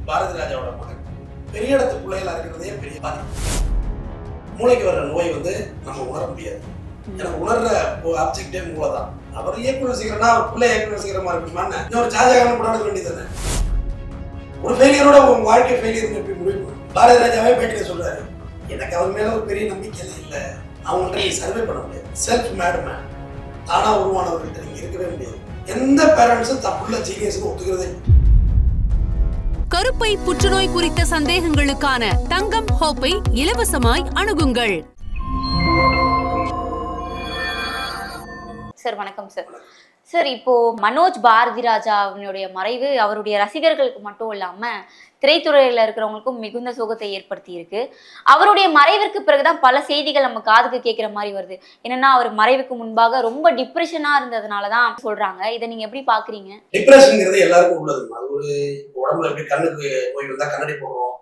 பாரதி ராஜாவோட மகன். பெரிய இடத்து பிள்ளைகளா இருக்கிறதே பெரிய பாதிப்பு. மூளைக்கு வர்ற நோய் நம்ம உணர முடியாது. எனக்கு உணர்ற ஆப்ஜெக்டே மூளை தான். அவர் இயக்குனர் சீக்கிரம்னா அவர் பிள்ளை இயக்குனர் சீக்கிரமா இருக்குமான்னு இன்னொரு ஷாஜகான் படம் எடுக்க வேண்டியதானே. ஒரு ஃபெயிலியரோட உங்க வாழ்க்கை ஃபெயிலியர் எப்படி முடியும்? பாரதி ராஜாவே பேட்டியில சொல்றாரு, எனக்கு அவர் மேல ஒரு பெரிய நம்பிக்கை இல்லை, அவங்கள்ட்ட நீ சர்வே பண்ண முடியாது. செல்ஃப் மேட் மேன், தானா உருவானவர்கள்ட்ட நீங்க இருக்கவே முடியாது. எந்த பேரண்ட்ஸும் தப்புள்ள ஜீனியஸ்னு ஒத்துக்கிறதே. கருப்பை புற்றுநோய் குறித்த சந்தேகங்களுக்கான தங்கம் ஹோப்பை இலவசமாய் அணுகுங்கள். சார் வணக்கம் சார். சார் இப்போ மனோஜ் பாரதி ராஜாவினுடைய மறைவு அவருடைய ரசிகர்களுக்கு மட்டும் இல்லாம திரைத்துறையில இருக்கிறவங்களுக்கும் மிகுந்த சோகத்தை ஏற்படுத்தி இருக்கு. அவருடைய மறைவிற்கு பிறகுதான் பல செய்திகள் நம்ம காதுக்கு கேட்கிற மாதிரி வருது. என்னன்னா அவர் மறைவுக்கு முன்பாக ரொம்ப டிப்ரெஷனா இருந்ததுனாலதான் சொல்றாங்க. இதை நீங்க எப்படி பாக்குறீங்க? டிப்ரெஷன்ங்கிறது எல்லாருக்கும் உள்ளது. அது ஒரு உடம்புல எப்படி கண்ணுக்கு நோய் வந்தா கண்ணாடி போடுறோம்,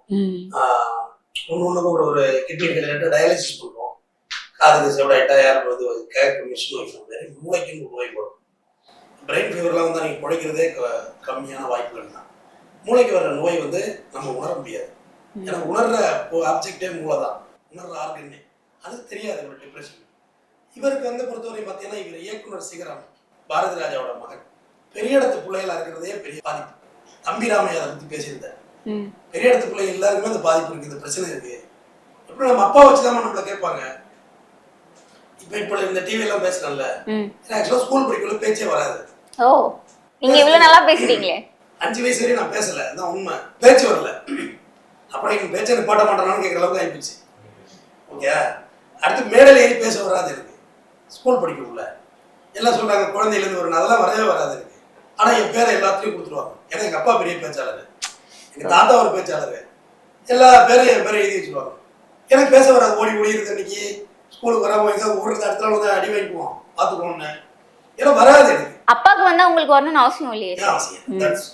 ஒண்ணு ஒரு கிட்னி டயாலிசிஸ் பண்றோம், காதுக்கு செவடாயிட்டா யாரும் கேட்க மிஷின் வைக்கிற மாதிரி மூளைக்குன்னு ஒரு நோய் வரும். பிரெயின் ஃபீவர்லாம் நீங்க குழைக்கிறதே கம்மியான வாய்ப்புகள் தான். மூளைக்கு வர்ற நோய் நம்ம உணர முடியாது. எனக்கு உணர்ற ஆப்ஜெக்டே மூளை தான், உணர்ற ஆர்கனே. அது தெரியாது ஒரு டிப்ரெஷன். இவருக்கு பொறுத்தவரை பார்த்தீங்கன்னா இவர் இயக்குனர் சிகரம் பாரதி ராஜாவோட மகன். பெரிய இடத்து பிள்ளைகளா இருக்கிறதே பெரிய பாதிப்பு. தம்பிராமையா அதை பத்தி பேசியிருந்தார். பெரிய இடத்து பிள்ளைங்க எல்லாருக்குமே அந்த பாதிப்பு இருக்கு, இந்த பிரச்சனை இருக்கு. எப்படி நம்ம அப்பா வச்சுதான் நம்மள கேட்பாங்க. இப்ப இந்த டிவி எல்லாம் பேசுறேன்ல, ஆக்சுவலா ஸ்கூல் படிக்கல பேச்சே வராது. ஓ, நீங்க இவ்வளவு நல்லா பேசுறீங்களே. 5 வயசு வரையும் நான் பேசல, அதான் உண்மை. பேச்சு வரல. அப்புறம் இவங்க பேச்சை நிப்பாட்ட மாட்டானான்னு கேட்கற அளவுக்கு ஆயிடுச்சு. ஓகே, அடுத்து மேடையில் ஏறி பேச வராது எனக்கு. ஸ்கூல் படிக்கக்குள்ள எல்லாம் சொல்றாங்க குழந்தையில இருந்து வரணும், அதெல்லாம் வரவே வராது எனக்கு. ஆனா என் பேரை எல்லாத்துலயும் கொடுத்துருவாங்க. ஏன்னா எங்க அப்பா பெரிய பேச்சாளர், எங்க தாத்தா ஒரு பேச்சாளர், எல்லா பேரும் என் பேரை எழுதி வச்சுருவாங்க. எனக்கு பேச வராது. ஓடி ஓடி இருக்கு. அன்னைக்கு ஸ்கூலுக்கு வராம எங்க ஒரு இடத்துல அடி வாங்கிக்குவோம், பார்த்துக்கோன்னு. ஏன்னா வராது எனக்கு. அப்பாவுக்கு உங்களுக்கு வரணும்னு அவசியம் இல்லையே.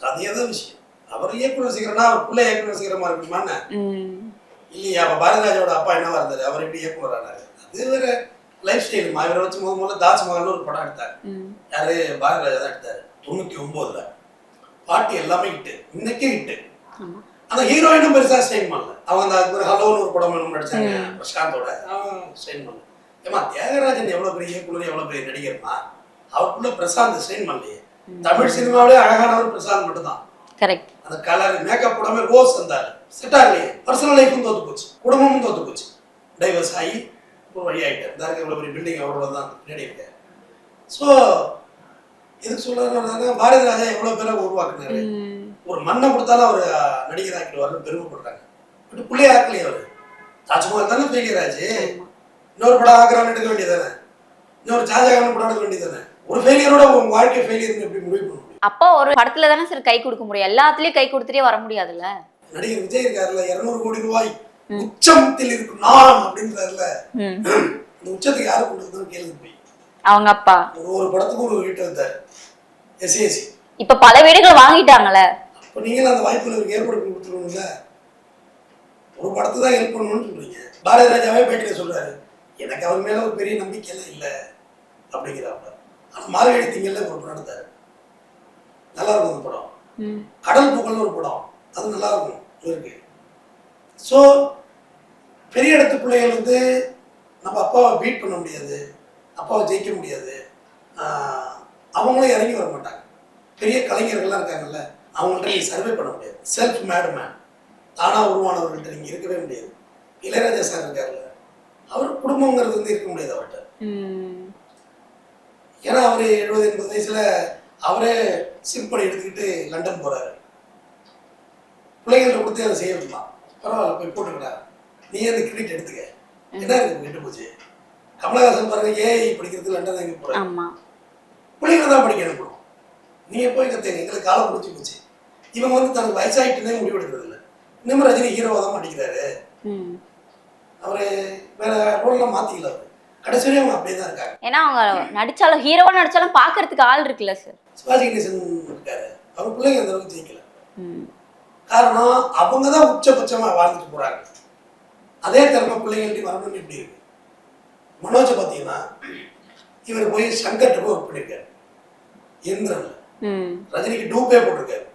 அது ஏதோ விஷயம். அவர் இயக்குனர் சீக்கிரம்னா அவர் பிள்ளை இயக்குனர் சீக்கிரமா இருக்குமான்னு இல்லையா? அப்ப பாரதி ராஜாவோட அப்பா என்னவா இருந்தாரு, அவர் எப்படி இயக்குனர் ஆனாரு? அது வேற லைஃப் ஸ்டைல். இவரை வச்சு முதல்ல தாஜ்மஹால்னு ஒரு படம் எடுத்தாரு. யாரு? பாரதி ராஜா தான் எடுத்தாரு. 99ல் பாட்டு எல்லாமே ஹிட்டு, இன்னைக்கே ஹிட்டு. அந்த ஹீரோயினும் பெருசா ஸ்டைன் பண்ணல. அவங்க அந்த ஹலோன்னு ஒரு படம் நடிச்சாங்க பிரசாந்தோட, ஸ்டைன் பண்ணல. ஏமா தியாகராஜன் எவ்வளவு பெரிய இயக்குனர், எவ்வளவு பெரிய நடிகர்மா, அவருக்குள்ள பிரசாந்த் ஸ்டைன் பண்ணலையே. தமிழ் சினிமாவிலே அழகானவர் பிரசாந்த் மட்டும்தான். கரெக்ட். அந்த கலர் மேக்கப் போடாம ரோஸ் வந்தாரு, செட் ஆகலையே. பர்சனல் லைஃபும் தோத்து போச்சு, குடும்பமும் தோத்து போச்சு. டைவர்ஸ் ஆகி ஒரு வழி ஆகிட்டார். இந்த இருக்க இவ்வளவு பெரிய பில்டிங் அவரோட தான் பின்னாடி இருக்காரு. ஸோ எதுக்கு சொல்றாருன்னா, பாரதி ராஜா எவ்வளவு பேரை உருவாக்குனாரு. ஒரு மண்ணை கொடுத்தாலும் அவர் நடிகர் ஆக்கிடுவாருன்னு பெருமைப்படுறாங்க. பட் பிள்ளைய ஆக்கலையே அவர். தாஜ்மஹால் தானே ஃபெயிலியர் ஆச்சு. இன்னொரு படம் ஆக்ரான்னு எடுக்க வேண்டியதானே, இன்னொரு ஷாஜகான் படம் எடுக்க வேண்டியதானே. ஒரு ஃபெயிலியரோட உங்க வாழ்க்கை ஃபெயிலியர்னு எப்படி முடிவு பண்ண முடியும்? அப்போ ஒரு படத்துல தானே சார் கை கொடுக்க முடியும், எல்லாத்துலயும் கை கொடுத்துட்டே வர முடியாதுல்ல. நடிகர் விஜய் இருக்காருல்ல, 200 கோடி ரூபாய் உச்சத்தில் இருக்கும் நான் அப்படின்றாருல, இந்த உச்சத்துக்கு யாரு கொண்டு வந்தாலும் கேளுங்க போய். அவங்க அப்பா ஒரு படத்துக்கு ஒரு வீட்டை வந்தாரு, எஸ்ஏசி. இப்ப பல வீடுகள் வாங்கிட்டாங்கல்ல. இப்போ நீங்களும் அந்த வாய்ப்புகளுக்கு ஏற்படுத்தி கொடுத்துருவீங்கல்ல. ஒரு படத்தை தான் ஹெல்ப் பண்ணணும்னு சொல்றீங்க. பாரதி ராஜாவே பேட்டியில சொல்றாரு, எனக்கு அவர் மேல ஒரு பெரிய நம்பிக்கை எல்லாம் இல்லை அப்படிங்கிறாங்க. ஆனா மார்கழி திங்கள்ல ஒரு படம் எடுத்தாரு, நல்லா இருக்கும் அந்த படம். கடல் புகழ்னு ஒரு படம், அது நல்லா இருக்கும் இருக்கு. ஸோ பெரிய இடத்து பிள்ளைகள் நம்ம அப்பாவை பீட் பண்ண முடியாது, அப்பாவை ஜெயிக்க முடியாது. அவங்களும் இறங்கி வர மாட்டாங்க. பெரிய கலைஞர்கள்லாம் இருக்காங்கல்ல, அவங்கள்ட்ட நீங்க சர்வே பண்ண முடியாது. செல்ஃப் மேட் மேன், தானா உருவானவர்கள்ட்ட நீங்க இருக்கவே முடியாது. இளையராஜா சார் இருக்காருல்ல, அவர் குடும்பங்கிறது இருக்க முடியாது அவர்கிட்ட. ஏன்னா அவரு 70-80 வயசுல அவரே சிம்பனை எடுத்துக்கிட்டு லண்டன் போறாரு. பிள்ளைங்கள்ட்ட கொடுத்து அதை செய்ய வைக்கலாம், பரவாயில்ல போய் போட்டுக்கிறாரு, நீ அந்த கிரெடிட் எடுத்துக்க. என்ன இருக்கு கெட்டு போச்சு? கமலஹாசன் பாருங்க, ஏஐ படிக்கிறது லண்டன் எங்க போறாரு, பிள்ளைங்களை தான் படிக்க அனுப்பணும். நீங்க போய் கத்துங்க, எங்களுக்கு காலம் முடிச்சு போச்சு. இவங்க தனக்கு வயசாயிட்டுனே முடிவெடுக்கிறது இல்லை. இன்னும் ரஜினி ஹீரோவா தான் அடிக்கிறாரு. அவரு வேற ரோல்லாம் மாத்திக்கல, அவரு கடைசி வரையும் அவங்க அப்படியே தான் இருக்காங்க. ஏன்னா அவங்க நடிச்சாலும் ஹீரோவா நடிச்சாலும் பாக்குறதுக்கு ஆள் இருக்குல்ல சார். சிவாஜி கணேசன் இருக்காரு, அவங்க பிள்ளைங்க அந்த அளவுக்கு ஜெயிக்கல. காரணம் அவங்க தான் உச்சபட்சமா வாழ்ந்துட்டு போறாங்க. அதே திறமை பிள்ளைங்கள்ட்ட வரணும்னு எப்படி இருக்கு? மனோஜை பாத்தீங்கன்னா இவர் போய் சங்கர்ட்ட போய் ஒர்க் பண்ணிருக்காரு, எந்திரன்ல. ரஜினிக்கு டூப்பே போட்டிருக்காரு.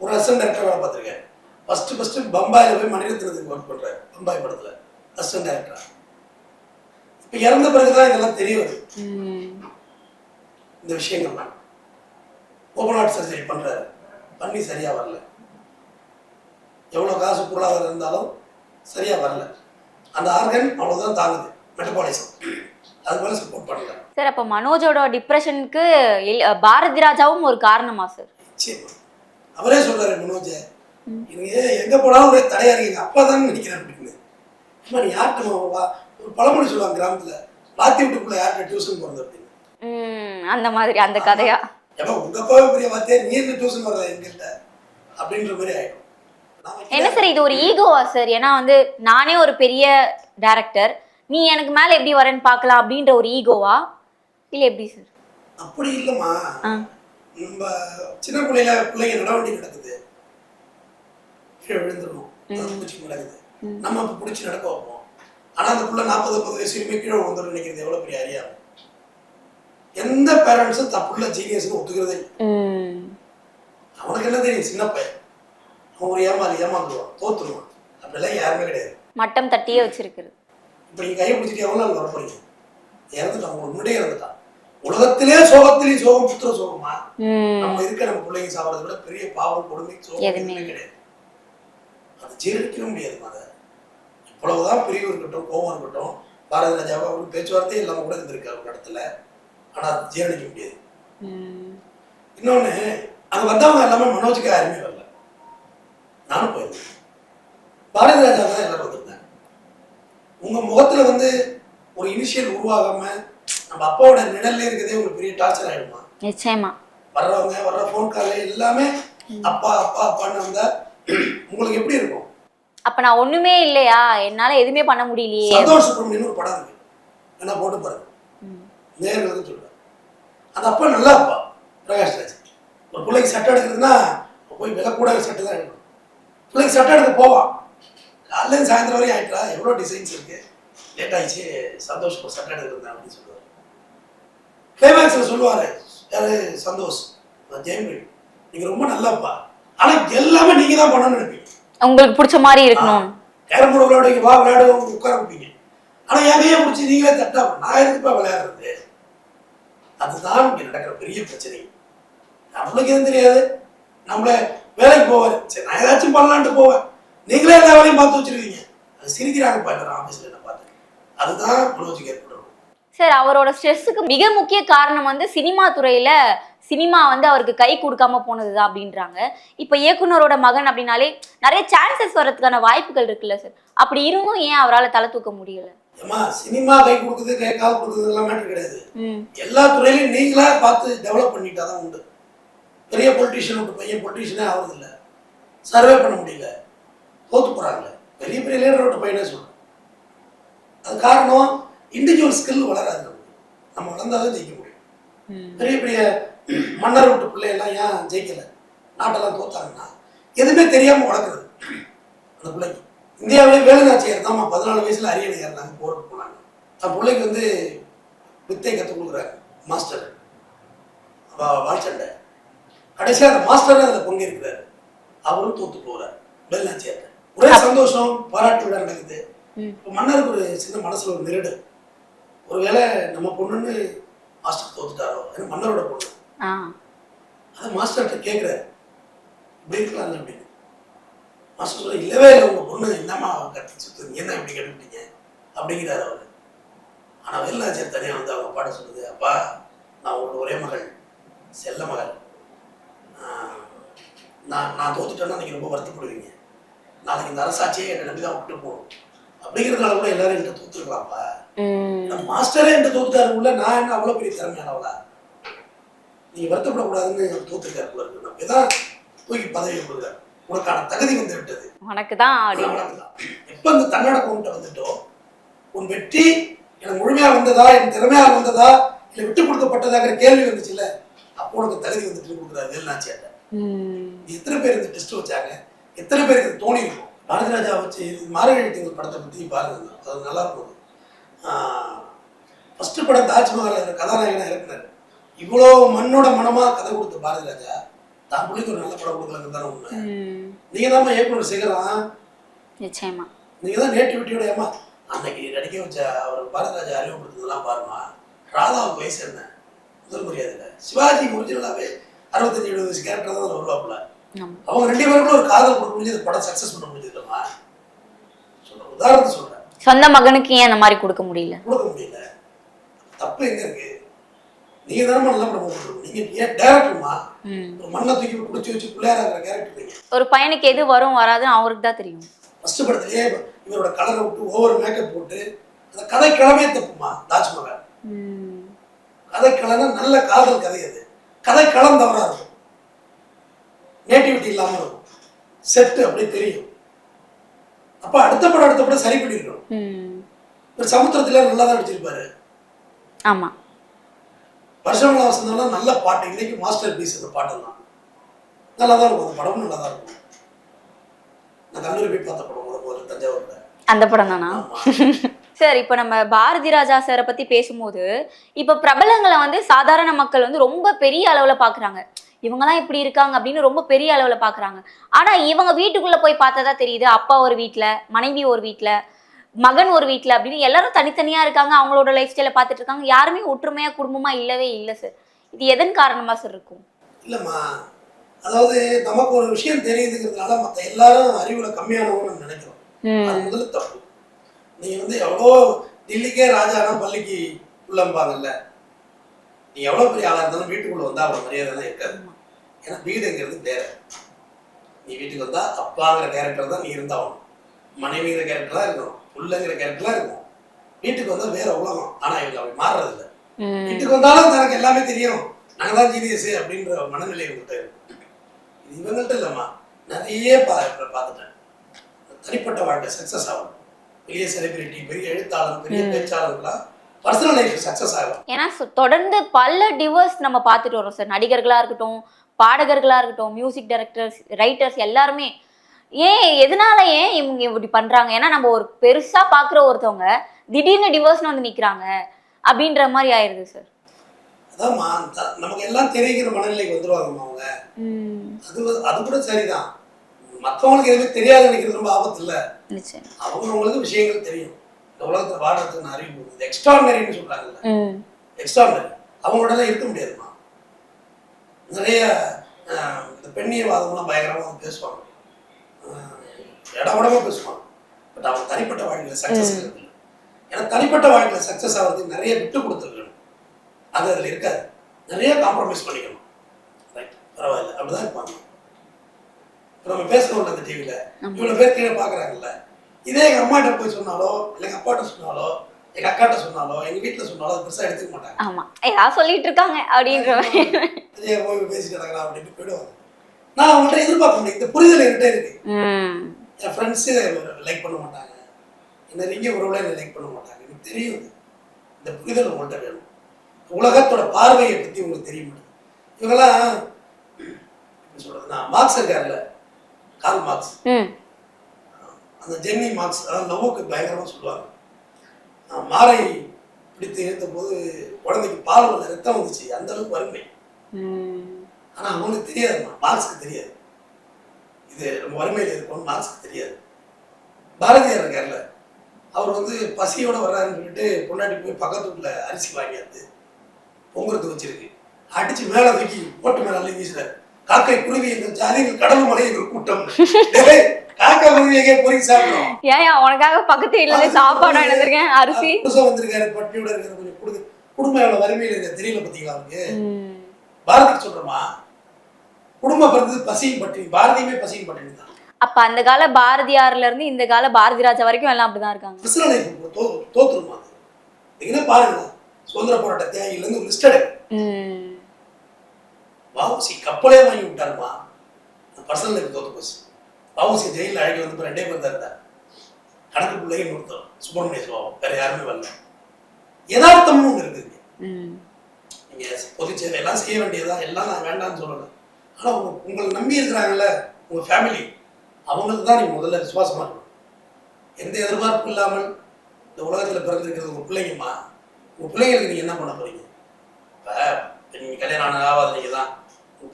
ஒரு அசிஸ்டன்ட் டைரக்டர் வேலை பார்த்துருக்கேன். ஃபர்ஸ்ட் பம்பாயில் போய் மணிரத்னத்துக்கு ஒர்க் பண்ணுறாரு, பம்பாய் படத்தில் அசிஸ்டன்ட் டைரக்டரா. இப்போ இறந்த பிறகுதான் இதெல்லாம் தெரிய வருது இந்த விஷயங்கள்லாம். ஓப்பன் ஹார்ட் சர்ஜரி பண்ணுறாரு, பண்ணி சரியாக வரல. எவ்வளோ காசு பொருளாதாரம் இருந்தாலும் சரியாக வரல. அந்த ஆர்கன் அவ்வளோதான் தாங்குது, மெட்டபாலிசம். அது மேலே சப்போர்ட் பண்ணல சார். அப்போ மனோஜோட டிப்ரெஷனுக்கு பாரதி ராஜாவும் ஒரு காரணமா சார்? நிச்சயமா. அவரே சொல்றாரு, மனோஜ் நீங்க எங்க போனாலும் ஒரே தடையா இருக்கீங்க, அப்பா தான் நினைக்கிறேன் அப்படின்னு. அம்மா நீ யார்கிட்ட ஒரு பழமொழி சொல்லுவாங்க கிராமத்துல, வாத்தி விட்டுக்குள்ள யார்கிட்ட டியூஷன் போறது அப்படின்னு. அந்த மாதிரி அந்த கதையா? எப்ப உங்க அப்பாவே பெரிய வாத்தியா, நீ என்ன டியூஷன் வர்ற எங்கிட்ட அப்படின்ற மாதிரி ஆயிடும். என்ன சார் இது ஒரு ஈகோவா சார்? ஏன்னா வந்து நானே ஒரு பெரிய டைரக்டர், நீ எனக்கு மேல எப்படி வரேன்னு பார்க்கலாம் அப்படின்ற ஒரு ஈகோவா இல்ல எப்படி சார்? அப்படி இல்லம்மா. நம்ம சின்ன பிள்ளைங்க நடவண்டி நடக்குது, கீழே விழுந்துடும், பூச்சி நடக்குது, நம்ம அப்ப பிடிச்சி நடக்க வைப்போம். ஆனா அந்த பிள்ளை 40-50 வயசுமே கீழே வந்துடும் நினைக்கிறது எவ்வளவு பெரிய அறியாம. எந்த பேரண்ட்ஸும் தப்புள்ள ஜீனியஸ்னு ஒத்துக்கிறதே இல்லை. அவனுக்கு என்ன தெரியும், சின்ன பையன், அவன் ஒரு ஏமாந்துருவான், தோத்துருவான். அப்படிலாம் யாருமே கிடையாது. மட்டம் தட்டியே வச்சிருக்கிறது. இப்ப நீங்க கையை பிடிச்சிட்டு எவ்வளவு நாள் வரப்போறீங்க? இறந்துட்டான், உங்களுக்கு முன்னாடியே இறந்துட்டான். உலகத்திலே சோகத்திலேயும் சோகம் புத்திர சோகமா? நம்ம இருக்க நம்ம பிள்ளைங்க சாப்பிடறத விட பெரிய பாவம் கொடுமை சோகம் எதுவுமே கிடையாது. அது ஜீரணிக்கவே முடியாது. அதை இவ்வளவுதான் பிரிவு இருக்கட்டும், கோபம் இருக்கட்டும், பாரதி ராஜாவை அவருக்கு பேச்சுவார்த்தையே இல்லாம கூட இருந்திருக்காரு ஒரு இடத்துல. ஆனா அது ஜீரணிக்க முடியாது. இன்னொன்னு, அங்க வந்தவங்க எல்லாமே மனோஜுக்கு யாருமே வரல. நானும் போயிருந்தேன், பாரதி ராஜா தான் எல்லாரும் வந்திருந்தாங்க. உங்க முகத்துல வந்து ஒரு இனிஷியல் உருவாகாம நம்ம அப்பாவோட நிழல்ல இருக்கிறதே உங்களுக்கு பெரிய டார்ச்சர் ஆயிடுமா? நிச்சயமா. வர்ற ஃபோன் கால் எல்லாமே அப்பா அப்பா அப்பான்னு வந்தா உங்களுக்கு எப்படி இருக்கும்? அப்ப நான் ஒண்ணுமே இல்லையா, என்னால எதுவுமே பண்ண முடியலையே. சந்தோஷ் சுப்ரமணியன் ஒரு படம் இருக்கு, என்ன போட்டு பாருங்க, நேர்களுக்கு சொல்றேன். அந்த அப்பா நல்ல அப்பா, பிரகாஷ் ராஜ். ஒரு பிள்ளைக்கு சட்டை எடுக்கிறதுனா போய் விலை கூட சட்டை தான் எடுக்கணும். பிள்ளைக்கு சட்டை எடுக்க போவான், காலையில சாயந்தரம் வரையும் ஆயிட்டா, எவ்வளோ டிசைன்ஸ் இருக்கு, லேட் ஆயிடுச்சு, சந்தோஷ் சட்டை எடுக்கிறேன் அப்படின்னு சொல்லுவார். கிளைமேக்ஸில் சொல்லுவாரு யாரு, சந்தோஷ், ஜெயமணி நீங்க ரொம்ப நல்லப்பா, ஆனா எல்லாமே நீங்க தான் பண்ணணும்னு நினைப்பீங்க, உங்களுக்கு பிடிச்ச மாதிரி இருக்கணும். கேரம் போர்டு விளையாடுவீங்க, வா விளையாடுவோம், உட்கார வைப்பீங்க. ஆனா என் கையை பிடிச்சி நீங்களே தட்டா, நான் எதுக்குப்பா விளையாடுறது? அதுதான் இங்க நடக்கிற பெரிய பிரச்சனை. நம்மளுக்கு எதுவும் தெரியாது, நம்மள வேலைக்கு போவாரு, சரி நான் ஏதாச்சும் பண்ணலான்ட்டு போவேன், நீங்களே எல்லா வேலையும் பார்த்து வச்சிருக்கீங்க. அது சிரிக்கிறாங்கப்பா எல்லாரும் ஆஃபீஸ்ல என்ன பார்த்து. அதுதான் மனோஜுக்கு ஏற்படும் சார். அவரோட ஸ்ட்ரெஸ்ஸுக்கு மிக முக்கிய காரணம் வந்து சினிமா துறையில சினிமா வந்து அவருக்கு கை கொடுக்காம போனதுதான் அப்படின்றாங்க. இப்ப இயக்குனரோட மகன் அப்படின்னாலே நிறைய சான்சஸ் வர்றதுக்கான வாய்ப்புகள் இருக்குல்ல சார்? அப்படி இருந்தும் ஏன் அவரால் தலை தூக்க முடியல? ஏமா சினிமா கை கொடுக்குது, கை கால் கொடுக்குது எல்லாம் மேட்டர் கிடையாது. எல்லா துறையிலையும் நீங்களா பார்த்து டெவலப் பண்ணிட்டாதான் உண்டு. பெரிய பொலிட்டீஷியன் விட்டு பையன் பொலிட்டீஷியனே ஆகுறது இல்லை, சர்வே பண்ண முடியல, தோத்து போறாங்க. பெரிய பெரிய லீடர் விட்ட பையனே சொல்றேன். அது காரணம் இண்டிவிஜுவல் ஸ்கில் வளராது. நம்ம வளர்ந்தாதான் ஜெயிக்க முடியும். பெரிய பெரிய மன்னர் விட்டு பிள்ளையெல்லாம் ஏன் ஜெயிக்கல, நாட்டெல்லாம் தோத்தாங்கன்னா எதுவுமே தெரியாம வளர்க்குறது அந்த பிள்ளைக்கு. இந்தியாவிலே வேலுநாச்சியார் தான் 14 வயசுல அரியணை ஏறினாங்க, போருக்கு போனாங்க. அந்த பிள்ளைக்கு வந்து வித்தை கற்றுக் கொடுக்குறாங்க மாஸ்டர் வாழ்ச்சண்டை. கடைசியாக அந்த மாஸ்டர் அதில் பங்கேற்கிறாரு, அவரும் தோத்து போகிறார் வேலுநாச்சியார். ஒரே சந்தோஷம், பாராட்டு விழா நடக்குது. இப்போ மன்னருக்கு ஒரு சின்ன மனசுல ஒரு நெருடு, ஒருவேளை நம்ம பொண்ணுன்னு மாஸ்டர் தோத்துட்டாரோ, ஏன்னா மன்னரோட பொண்ணு. அதை மாஸ்டர்கிட்ட கேட்குறாரு, இப்படி இருக்கலாம் அப்படின்னு. மாஸ்டர் சொல்ல, இல்லவே இல்லை, உங்க பொண்ணு என்னமா கட்டி சுத்துறீங்க, என்ன இப்படி கேட்டுட்டீங்க அப்படிங்கிறாரு அவரு. ஆனால் வேலுநாச்சியார் தனியாக வந்து அவங்க பாட சொல்லுது, அப்பா நான் உங்களுக்கு ஒரே மகள், செல்ல மகள், நான் தோத்துட்டேன்னா நீங்கள் ரொம்ப வருத்தப்படுவீங்க, நாளைக்கு இந்த அரசாட்சியே என்னை நம்பி தான் விட்டு போகணும் அப்படிங்கிறதுனால கூட எல்லாரும் என்கிட்ட தோத்துருக்கலாம்ப்பா. மாஸ்டரே என்கிட்ட தோத்துட்டாருக்குள்ள நான் என்ன அவ்வளோ பெரிய திறமையானவளா, நீங்க வருத்தப்படக்கூடாதுன்னு தோத்துருக்காரு போல இருக்கு. நம்ம தான் தூக்கி பதவியை கொடுக்குறாரு, உனக்கான தகுதி வந்து விட்டது, உனக்கு தான். எப்ப இந்த தன்னடக்கம் வந்துட்டோ, உன் வெற்றி எனக்கு முழுமையா வந்ததா, என் திறமையா வந்ததா, இல்லை விட்டு கொடுக்கப்பட்டதாங்கிற கேள்வி வந்துச்சுல்ல, அப்போ உனக்கு தகுதி வந்துட்டு கொடுக்குறாரு வேலுநாச்சியார். எத்தனை பேர் இந்த டெஸ்ட் வச்சாங்க, எத்தனை பேருக்கு இது தோணி இருக்கும். பாரதி ராஜா வச்சு மார்கழி திங்கள் படத்தை பற்றி பாருங்க, அது நல்லா இருக்கும். ஃபர்ஸ்ட் படம் தாஜ்மஹால் கதாநாயகனா இருக்கிறார். இவ்வளோ மண்ணோட மனமா கதை கொடுத்த பாரதி ராஜா தான் பிள்ளைக்கு ஒரு நல்ல படம் கொடுக்கலங்க தானே உண்மை. நீங்க தான் இயக்குனர் சேகரம், நிச்சயமா நீங்க தான் நேட்டிவிட்டியோட ஏமா அன்னைக்கு நடிக்க வச்ச அவர் பாரதிராஜா அறிமுகப்படுத்துறதுலாம் பாருமா. ராதாவுக்கு வயசு என்ன, முதல் மரியாதை இல்லை. சிவாஜி ஒரிஜினலாவே 65-70 வயசு கேரக்டர் தான் வருவாப்புல. அவங்க 2 பேருக்குள்ள ஒரு காதல் கொடுக்க முடிஞ்சது, படம் சக்சஸ் பண்ண முடிஞ்சதுமா. சொல்றேன், உதாரணத்தை சொல்றேன். சொந்த மகனுக்கு ஏன் அந்த மாதிரி கொடுக்க முடியல? தப்பு எங்க இருக்கு? நீங்க தானே நல்லா படம் போட்டுருக்கோம். நீங்க ஏன் டைரக்டர்மா ஒரு மண்ணை தூக்கி பிடிச்சி வச்சு பிள்ளையாராங்கிற கேரக்டர் நீங்க. ஒரு பையனுக்கு எது வரும் வராதுன்னு அவருக்கு தான் தெரியும். ஃபர்ஸ்ட் படத்திலேயே இவரோட கலரை விட்டு ஓவர் மேக்கப் போட்டு அந்த கதை கிழமே தப்புமா. தாஜ்மஹால் கதை கிழமை நல்ல காதல் கதை, அது கதை களம் தவறா இருக்கும், நேட்டிவிட்டி இல்லாம இருக்கும், செட்டு அப்படியே தெரியும். அப்ப அடுத்த படம் சரி பண்ணிருக்கணும். ஒரு சமுத்திரத்துல நல்லா தான் நடிச்சிருப்பாரு. ஆமா, வருஷம் வசந்தம்லாம் நல்ல பாட்டு, இன்னைக்கு மாஸ்டர் பீஸ். அந்த பாட்டெல்லாம் நல்லா தான் இருக்கும், அந்த படமும் நல்லா தான் இருக்கும். நான் கல்லூரி போய் பார்த்த படம் முதல்ல தஞ்சாவூர்ல, அந்த படம் தானா? சார், இப்போ நம்ம பாரதி ராஜா சாரை பத்தி பேசும்போது இப்போ பிரபலங்களை வந்து சாதாரண மக்கள் வந்து ரொம்ப பெரிய அளவுல பாக்குறாங்க. இவங்கலாம் இப்படி இருக்காங்க அப்படின்னு ரொம்ப பெரிய அளவுல பாக்குறாங்க. ஆனா இவங்க வீட்டுக்குள்ள போய் பார்த்ததா தெரியுது, அப்பா ஒரு வீட்டுல, மனைவி ஒரு வீட்டுல, மகன் ஒரு வீட்டுல அப்படின்னு எல்லாரும் தனித்தனியா இருக்காங்க. அவங்களோட லைஃப் ஸ்டைல பார்த்துட்டு இருக்காங்க. யாருமே ஒற்றுமையா குடும்பமா இல்லவே இல்லை சார். இது எதன் காரணமா சார் இருக்கும்? இல்லம்மா, அதாவது நமக்கு ஒரு விஷயம் தெரியுதுங்கிறதுனால மற்ற எல்லாரும் அறிவுல கம்மியானவங்க நினைக்கிறோம். அது முதல்ல தப்பு. நீ வந்து எவ்வளோ டில்லிக்கே ராஜானா பள்ளிக்கு உள்ளம்பாங்கல்ல, நீ எவ்வளோ பெரிய ஆளாக இருந்தாலும் வீட்டுக்குள்ள வந்தா அவ்வளோ மரியாதை தான் இருக்காது. ஏன்னா வீடுங்கிறது வேற. நீ வீட்டுக்கு வந்தா அப்பாங்கிற கேரக்டர் தான் நீ இருந்தாகணும், மனைவிங்கிற கேரக்டர் தான் இருக்கணும், புள்ளங்கிற கேரக்டர் தான் இருக்கும். வீட்டுக்கு வந்தா வேற உலகம். ஆனா இவங்க அப்படி மாறுறது இல்லை. வீட்டுக்கு வந்தாலும் தனக்கு எல்லாமே தெரியும், நாங்கள் தான் ஜீனியஸ் அப்படின்ற மனநிலை இவங்கள்ட்ட இருக்கும். இது இவங்கள்ட்ட இல்லைம்மா, நிறைய பார்த்துட்டேன். தனிப்பட்ட வாழ்க்கை சக்சஸ் ஆகும். பெரிய செலிபிரிட்டி, பெரிய எழுத்தாளர், பெரிய பேச்சாளர்களாம் பர்சனல் லைஃப் சக்சஸ் ஆகும். ஏன்னா தொடர்ந்து பல டிவோர்ஸ் நம்ம பார்த்துட்டு வரோம் சார். நடிகர்களா இருக்கட்டும், பாடகர்களா இருக்கட்டும், மியூசிக் டைரக்டர்ஸ், ரைட்டர்ஸ் எல்லாருமே. எதனால இவங்க இப்படி பண்றாங்க? ஏன்னா நம்ம ஒரு பெருசா பாக்குற ஒருத்தவங்க திடீர்னு டிவோர்ஸ்னு வந்து நிக்கிறாங்க அப்படின்ற மாதிரி ஆயிருது சார். அதான்மா, நமக்கு எல்லாம் தெரிகிற மனநிலைக்கு வந்துருவாங்கம்மா அவங்க. அது கூட சரிதான். மற்றவங்களுக்கு எதுவுமே தெரியாது நினைக்கிறது ரொம்ப ஆபத்து இல்லை. அவங்களுக்கு விஷயங்கள் தெரியும். இந்த உலகத்துல வாடுறதுக்கு அறிவு போகுது. எக்ஸ்ட்ரானரின்னு சொல்றாங்கல்ல, எக்ஸ்ட்ரானரி அவங்களோட எல்லாம் இருக்க முடியாதுமா. நிறைய இந்த பெண்ணியவாதம்லாம் பயங்கரமாக பேசுவாங்க, இடவிடமா பேசுவாங்க. பட் அவங்க தனிப்பட்ட வாழ்க்கையில சக்சஸ் இருக்கு. ஏன்னா தனிப்பட்ட வாழ்க்கையில சக்சஸ் ஆகிறதுக்கு நிறைய விட்டு கொடுத்துருக்கணும். அது அதில் இருக்காது. நிறைய காம்ப்ரமைஸ் பண்ணிக்கணும். ரைட், பரவாயில்ல, அப்படிதான் இருப்பாங்க. நம்ம பேசுறோம்ல அந்த டிவியில, இவ்வளவு பேர் கீழே பாக்குறாங்கல்ல. இதே எங்க அம்மாட்ட போய் சொன்னாலோ, இல்லை எங்க அப்பாட்ட சொன்னாலோ, எங்க அக்காட்ட சொன்னாலோ, எங்க வீட்டுல சொன்னாலோ அது பெருசா எடுத்துக்க மாட்டாங்க. ஆமா, ஏதாவது சொல்லிட்டு இருக்காங்க அப்படின்ற போய் பேசிட்டு கிடக்கலாம் அப்படின்னு போயிடுவாங்க. நான் அவங்கள்ட்ட எதிர்பார்க்க முடியும். இந்த புரிதல் என்கிட்ட இருக்கு. என் ஃப்ரெண்ட்ஸு லைக் பண்ண மாட்டாங்க, என்ன இங்கே உறவுல என்ன லைக் பண்ண மாட்டாங்க. எனக்கு தெரியும். இந்த புரிதல் உங்கள்கிட்ட வேணும். உலகத்தோட பார்வையை பத்தி உங்களுக்கு தெரிய மாட்டேங்குது. இவங்கெல்லாம் எப்படி சொல்றதுன்னா, மார்க்ஸ் இருக்காருல்ல, கார்ல் மார்க்ஸ், அந்த ஜென்னி மார்க்ஸ், அதாவது லவ்வுக்கு பயங்கரமா சொல்லுவாங்க. மாரை பிடித்து இழுத்த போது குழந்தைக்கு பால் வந்த ரத்தம் வந்துச்சு, அந்த அளவுக்கு வறுமை. ஆனா அவங்களுக்கு தெரியாதுமா, மார்க்ஸ்க்கு தெரியாது இது நம்ம வறுமையில இருக்கோம்னு. மார்க்ஸ்க்கு தெரியாது. பாரதியார் இருக்கார்ல, அவர் வந்து பசியோட வர்றாருன்னு சொல்லிட்டு பொண்டாட்டி போய் பக்கத்து வீட்டுல அரிசி வாங்கியாந்து பொங்குறதுக்கு வச்சிருக்கு, அடிச்சு மேல தூக்கி போட்டு மேல அள்ளி வீசுறாரு. காக்கை குருவி எங்க ஜாதி, கடல் மலை எங்க கூட்டம். காக்கா குருவி எங்க பொறி சாப்பிடும். ஏன் உனக்காக பக்கத்து வீட்டுல சாப்பாடு வந்திருக்கேன், அரிசி புதுசா வந்திருக்காரு, பட்டியோட இருக்கிற கொஞ்சம் கொடுங்க. குடும்பம் எவ்வளவு வறுமையில இருக்க தெரியல பாத்தீங்களா அவருக்கு. பாரதிக்கு சொல்றோமா, குடும்பம் பிறந்தது பசியும் பட்டினி. பாரதியுமே பசியும் பட்டினி தான். அப்ப அந்த கால பாரதியார்ல இருந்து இந்த கால பாரதி ராஜா வரைக்கும் எல்லாம் அப்படிதான் இருக்காங்க. பர்சனல் லைஃப் தோத்துருமா அது. நீங்க பாருங்க, சுதந்திர போராட்ட தியாகில இருந்து ஒரு லிஸ்ட் எடுங்க. வாவுசி கப்பலே வாங்கி விட்டாருமா, பர்சனல் லைஃப் தோத்து போச்சு. வாவுசி ஜெயிலில் அழகி வந்து 2 பேர் தான் இருந்தார். கணக்கு பிள்ளைங்க இன்னொருத்தர் சுப்பிரமணிய சிவாவும், வேற யாருமே வரல. யதார்த்தம்னு ஒன்று இருக்குது. நீங்க பொது சேவை எல்லாம் செய்ய வேண்டியதான், எல்லாம் நான் வேண்டாம்னு சொல்லலை. ஆனா உங்களை நம்பி இருக்கிறாங்கல்ல உங்க ஃபேமிலி, அவங்களுக்கு தான் நீங்க முதல்ல விசுவாசமா இருக்கணும். எந்த எதிர்பார்ப்பும் இல்லாமல் இந்த உலகத்துல பிறந்திருக்கிறது உங்க பிள்ளைங்கம்மா. உங்க பிள்ளைங்களுக்கு நீங்க என்ன பண்ண போறீங்க? இப்ப நீங்க கல்யாணம் ஆகாத நீங்க தான்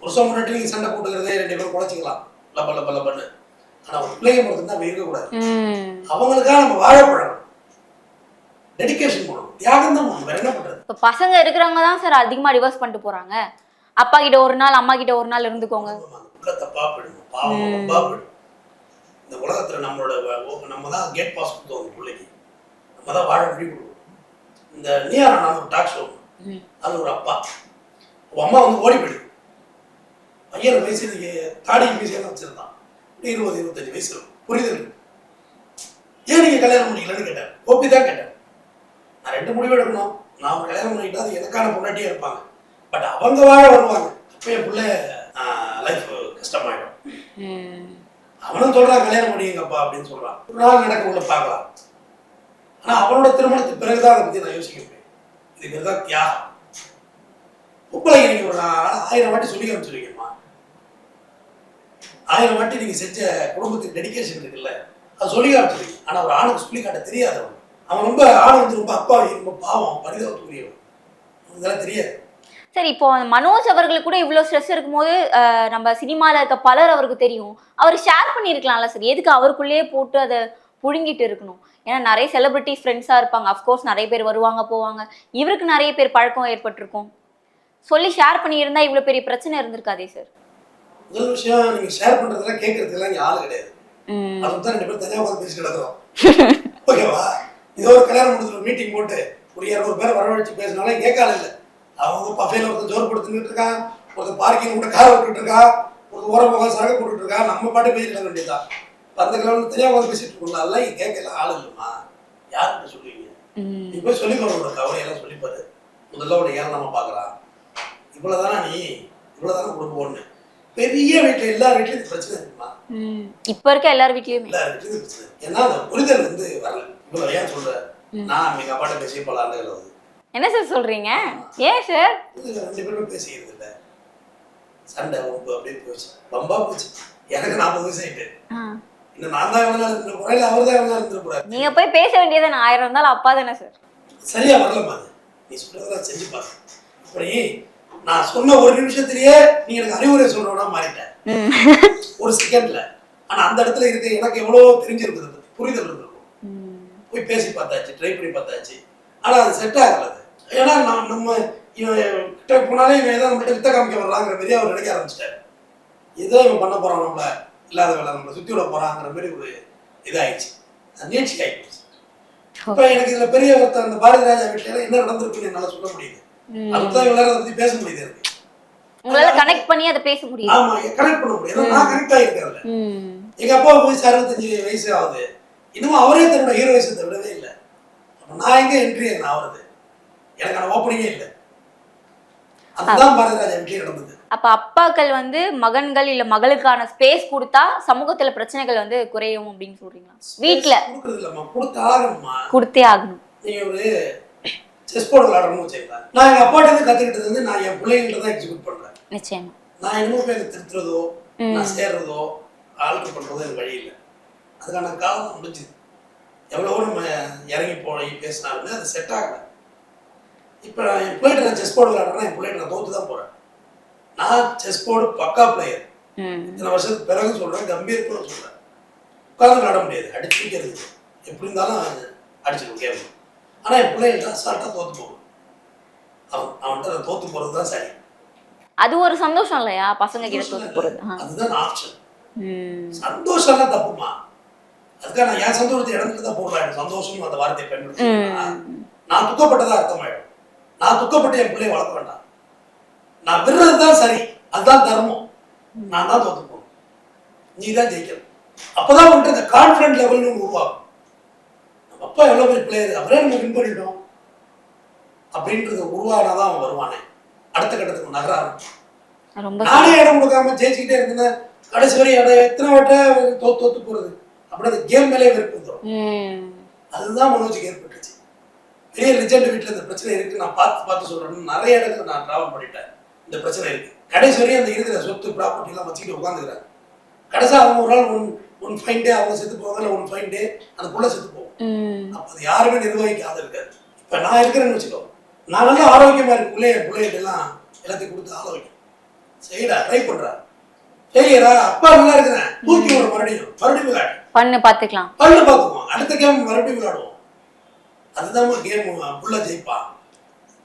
புருஷன் முன்னாடி நீங்க சண்டை போட்டுக்கிறதே 2 பேரும் குறைச்சிக்கலாம் லப்ப லப்ப லப்பன்னு. ஆனா ஒரு பிள்ளைங்க பொறுத்துனா அப்படி இருக்கக்கூடாது. அவங்களுக்காக நம்ம வாழ பழகணும், டெடிகேஷன் பண்ணணும், தியாகம் தான் பண்ணணும். வேற என்ன பண்றது? இப்போ பசங்க இருக்கிறவங்க தான் சார் அதிகமாக டிவோர்ஸ் பண்ணிட்டு போறாங்க. அப்பா கிட்ட ஒரு நாள் அம்மா கிட்ட ஒரு நாள் இருந்துக்கோங்க. உள்ள தப்பா போயிடும், பாவம் ரொம்ப போயிடும். இந்த உலகத்துல நம்ம தான் கேட் பாஸ் கொடுத்தோம் பிள்ளைக்கு, நம்ம தான் வாழ வழி கொடுக்கணும். இந்த நீயாரா நான் ஒரு டாக் ஷோ, அது ஒரு அப்பா அம்மா வந்து ஓடி போயிடுது. பையன் வயசு தாடி மீசையெல்லாம் வச்சிருந்தான், 20-25 வயசு புரிதல். ஏன் நீங்க கல்யாணம் பண்ணிக்கலன்னு கேட்டார். கோப்பி தான் கேட்டார். நான் 2 முடிவு எடுக்கணும். நான் ஒரு கல்யாணம் பண்ணிக்கிட்டா அது எனக்கான பொண்டாட்டியே இருப்பாங்க, பட் அவங்க வாழ வருவாங்க. அப்போ என் பிள்ளை லைஃப் கஷ்டமாயிடும். அவனும் சொல்றான் கல்யாணம் பண்ணிங்கப்பா அப்படின்னு சொல்றான். ஒரு நாள் நடக்க உள்ள பார்க்கலாம். ஆனா அவனோட திருமணத்துக்கு பிறகுதான் அதை பத்தி நான் யோசிக்கிறேன். இதுக்கு தான் தியாகம். உங்களை நீங்க ஒரு 1000 வாட்டி சொல்லி காமிச்சிருக்கீங்கம்மா. 1000 வாட்டி நீங்க செஞ்ச குடும்பத்துக்கு டெடிகேஷன் இருக்குல்ல, அது சொல்லி காமிச்சிருக்கீங்க. ஆனா ஒரு ஆணுக்கு சொல்லி காட்ட தெரியாதவன். அவன் ரொம்ப ஆண் வந்து ரொம்ப அப்பாவி, ரொம்ப பாவம், பரிதாபத்துக்குரியவன். இதெல்லாம் தெரியாது. சரி, இப்போ மனோஜ் அவர்களுக்கு கூட இவ்வளோ ஸ்ட்ரெஸ் இருக்கும்போது நம்ம சினிமாவில் இருக்க பலர் அவருக்கு தெரியும், அவர் ஷேர் பண்ணியிருக்கலாம்ல சார். எதுக்கு அவருக்குள்ளேயே போட்டு அதை புழுங்கிட்டு இருக்கணும்? ஏன்னா நிறைய செலிபிரிட்டி ஃப்ரெண்ட்ஸாக இருப்பாங்க, அஃப்கோர்ஸ் நிறைய பேர் வருவாங்க போவாங்க. இவருக்கு நிறைய பேர் பழக்கம் ஏற்பட்டிருக்கும். சொல்லி ஷேர் பண்ணியிருந்தா இவ்வளோ பெரிய பிரச்சனை இருந்திருக்காதே சார். முதல் விஷயம், நீங்க ஷேர் பண்றதெல்லாம் கேட்கறதுலாம் இங்க ஆள் கிடையாது. அதுதான் 2 பேரும் தனியாக உட்காந்து பேசிட்டு கிடக்குறோம். ஓகேவா? இதோ ஒரு கல்யாணம் முடிஞ்சு மீட்டிங் போட்டு ஒரு 200 பேரை வரவழைச்சு பேசினாலும் கேட்காது இல்லை. அவங்க பஃபேல ஒருத்தர் ஜோர் போட்டுட்டு இருக்கான், ஒருத்தர் பார்க்கிங் கூட காரை விட்டுட்டு இருக்கா, ஒரு ஓரமாக சரக்கு போட்டுட்டு இருக்கா. நம்ம பாட்டு பேசிட்டு வேண்டியதான். அந்த கிழமை தனியாக உட்காந்து பேசிட்டு இருக்கோம்ல, அதெல்லாம் இங்கே கேட்கலாம் ஆள் இல்லைம்மா. யாருக்கிட்ட சொல்லுவீங்க? நீ போய் சொல்லிப்பாரு, உனக்கு கவலையெல்லாம் சொல்லிப்பாரு. முதல்ல உன்னை ஏறலாம பார்க்குறான், இவ்வளோதானா நீ, இவ்வளோதானே கொடுக்க ஒன்று. பெரிய வீட்டில் எல்லார் வீட்லையும் இது பிரச்சனை இருக்குமா? இப்போ இருக்க எல்லார் வீட்லையும் எல்லார் வீட்லையும் பிரச்சனை. ஏன்னா அந்த புரிதல் வந்து வரல. இவ்வளோ ஏன் சொல்ற? நான் எங்கள் அப்பாட்ட பேசி பல ஆண்டுகள் ஆகுது. என்ன சார் சொல்றீங்க? ஏன் சார்? 2 பேருமே பேசிக்கிறது இல்லை, சண்டை ஒம்பு அப்படியே போச்சு, பம்பா போச்சு. எனக்கு 40 வயசு ஆயிட்டு. இன்னும் நான் தான் எவ்வளோ இருந்துட்டு போறேன், இல்லை அவர் தான் எவ்வளோ இருந்துட்டு போறாரு. நீங்க போய் பேச வேண்டியது 1000 இருந்தாலும் அப்பா தானே சார். சரியா வரலம்மா, நீ சொல்றதெல்லாம் செஞ்சு பாரு. அப்படி நான் சொன்ன ஒரு நிமிஷத்திலேயே நீ எனக்கு அறிவுரை சொல்றவனா மாறிட்டேன், ஒரு செகண்ட்ல. ஆனா அந்த இடத்துல இருக்க எனக்கு எவ்வளோ தெரிஞ்சிருக்குது, புரிதல் இருந்திருக்கும். போய் பேசி பார்த்தாச்சு, ட்ரை பண்ணி பார்த்தாச்சு, ஆனா அது செட் ஆகல. ஏன்னா நம்ம இவன் கிட்ட போனாலே இவன் ஏதாவது நம்மகிட்ட வித்த காமிக்க வர்றாங்கிற மாதிரி அவர் நினைக்க ஆரம்பிச்சிட்டாரு. ஏதோ இவன் பண்ண போறான், நம்மள இல்லாத வேலை நம்மளை சுத்தி விட போறாங்கிற மாதிரி ஒரு இதாயிடுச்சு, நீட்சி ஆயிடுச்சு. இப்ப எனக்கு இதுல பெரிய ஒருத்தர் அந்த பாரதி ராஜா வீட்டுல என்ன நடந்திருக்குன்னு என்னால சொல்ல முடியுது. அதுதான் இவ்வளவு அதை பத்தி பேச முடியுது எனக்கு. உங்களால கனெக்ட் பண்ணி அதை பேச முடியும். ஆமா, கனெக்ட் பண்ண முடியும். நான் கனெக்ட் ஆகிருக்கேன்ல. எங்க அப்பா வயசு 65 வயசு ஆகுது, இன்னமும் அவரே தன்னோட ஹீரோயிசத்தை விடவே இல்லை. நான் எங்க என்ட்ரி என்ன ஆகுறது? எனக்கான ஓப்பனிங்கே இல்லை. அதுதான் பாரதி ராஜா வீட்டிலே நடந்தது. அப்ப அப்பாக்கள் வந்து மகன்கள் இல்ல மகளுக்கான ஸ்பேஸ் கொடுத்தா சமூகத்துல பிரச்சனைகள் வந்து குறையும் அப்படின்னு சொல்றீங்களா? வீட்டுல கொடுக்கறது இல்லம்மா, கொடுத்தாகணும்மா, கொடுத்தே ஆகணும். நீங்க ஒரு செஸ் போர்டு விளையாடணும்னு வச்சுக்கலாம். நான் எங்க அப்பாட்ட இருந்து கத்துக்கிட்டது வந்து நான் என் பிள்ளைங்கள்ட்ட தான் எக்ஸிக்யூட் பண்றேன். நிச்சயமா. நான் இன்னமும் போய் திருத்துறதோ நான் சேர்றதோ ஆல்டர் பண்றதோ எனக்கு வழி இல்லை. அதுக்கான காலம் முடிஞ்சுது. எவ்வளவோ நம்ம இறங்கி போய் பேசினாலுமே அது செட் ஆகலை. இப்போ என் பிள்ளைகிட்ட நான் செஸ் போர்டு விளையாடுறேன்னா என் பிள்ளைகிட்ட நான் தோத்து தான் போறேன். நான் செஸ் போர்டு பக்கா பிளேயர், இத்தனை வருஷத்துக்கு பிறகு சொல்றேன், கம்பீரத்தோட சொல்றேன். உட்காந்து விளையாட முடியாது, அடிச்சு வைக்கிறது எப்படி இருந்தாலும் அடிச்சுட்டு கேட்க. ஆனா என் பிள்ளைகிட்ட அசால்ட்டா தோத்து போகும். அவன்கிட்ட தோத்து போறது தான் சரி. அது ஒரு சந்தோஷம் இல்லையா பசங்க கிட்ட தோத்து போறது? அதுதான் ஆப்ஷன். சந்தோஷம்லாம் தப்புமா. அதுக்காக நான் என் சந்தோஷத்தை இடத்துல தான் போடுறேன். சந்தோஷம் அந்த வார்த்தையை பயன்படுத்தி நான் துக்கப்பட்டதா அர்த்தமாயிடும். நான் துக்கப்பட்டு என் பிள்ளைய வளர்க்க வேண்டாம். நான் விடுறது தான் சரி, அதுதான் தர்மம். நான் தான் தோத்து போகணும், நீ தான் ஜெயிக்கணும். அப்பதான் வந்துட்டு இந்த கான்ஃபிடன்ட் லெவல்னு உருவாகும். நம்ம அப்பா எவ்வளவு பெரிய பிளேயர், அவரே நம்ம வின் பண்ணிட்டோம் அப்படின்றது உருவானாதான் அவன் வருவானே அடுத்த கட்டத்துக்கு நகராரு. நானே இடம் கொடுக்காம ஜெயிச்சுக்கிட்டே இருந்தேன், கடைசி வரை எத்தனை வட்ட தோத்து போறது அப்படி அந்த கேம் மேலே வெறுப்பு வந்துடும். அதுதான் மனோஜுக்கு ஏற்பட்டுச்சு. பெரிய லெஜெண்ட் வீட்டில் இந்த பிரச்சனை இருக்கு, நான் பார்த்து சொல்றேன்னு நிறைய இடத்துல நான் டிராவல் பண்ணிட்டேன். இந்த பிரச்சனை இருக்கு, கடைசி வரையும் அந்த இருக்கிற சொத்து ப்ராப்பர்ட்டி எல்லாம் வச்சுக்கிட்டு உட்காந்துக்கிறாங்க. கடைசியா அவங்க ஒரு நாள் ஒன் ஃபைன் டே அவங்க செத்து போவாங்க, இல்லை ஒன் ஃபைன் டே அந்த புள்ள செத்து போவோம். அப்போ அது யாருமே நிர்வகிக்காத இருக்காது. இப்போ நான் இருக்கிறேன்னு வச்சுக்கோ, நான் நல்லா ஆரோக்கியமா இருக்கு, பிள்ளைகிட்ட எல்லாம் எல்லாத்தையும் கொடுத்து ஆரோக்கியம் செய்யடா ட்ரை பண்றா ஃபெயிலியரா அப்பா நல்லா இருக்கிறேன் தூக்கி விட மறுபடியும் விளையாடு பண்ணு பாத்துக்கலாம் பார்த்துக்குவோம் அடுத்த கேம் மறுபடியும் விளையாடுவோம் அதுதான் கேம் புள்ள ஜெயிப்பான்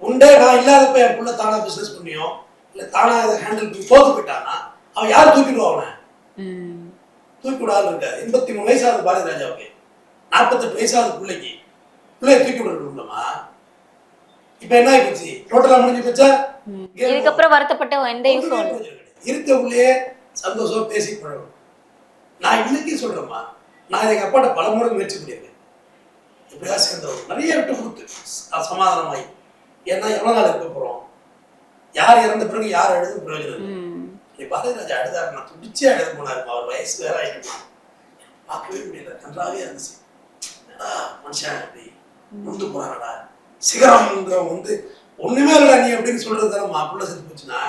உண்டே நான் இல்லாதப்ப என் புள்ள தானா பிசினஸ் பண்ணியோ இல்ல தானா அதை ஹேண்டில் பண்ணி தோத்து போயிட்டான்னா அவன் யார் தூக்கிடுவான் அவனை தூக்கி விடாது இருக்காது 83 வயசாகுது பாரதி ராஜாவுக்கு 48 வயசாகுது பிள்ளைய தூக்கி விடணும்லமா இப்ப என்ன ஆயிடுச்சு டோட்டலா முடிஞ்சு போச்சா இதுக்கப்புறம் வருத்தப்பட்ட எந்த யூஸும் இருக்கவுள்ளே சந்தோஷம் பேசி பழகும் நான் இன்னைக்கு சொல்றேம்மா நான் எங்க அப்பாட்ட பல முறை முயற்சி பண்ணியிருக்கேன் எப்படியா சேர்ந்தவங்க நிறைய விட்டு கொடுத்து சமாதானமாயி ஏன்னா எவ்வளவு நாள் இருக்க போறோம் யார் இறந்த பிறகு யார் அழுதும் பிரயோஜனம் இல்லை பாரதி ராஜா அழுதாரு நான் துடிச்சே அழுது போனாரு அவர் வயசு வேற ஆயிட்டு பார்க்கவே முடியல நன்றாவே இருந்துச்சு மனுஷன் அப்படி நொந்து போறாங்கடா சிகரம்ங்கிறவங்க வந்து ஒண்ணுமே இல்லடா நீ அப்படின்னு சொல்றது தானே மாப்பிள்ள செத்து போச்சுன்னா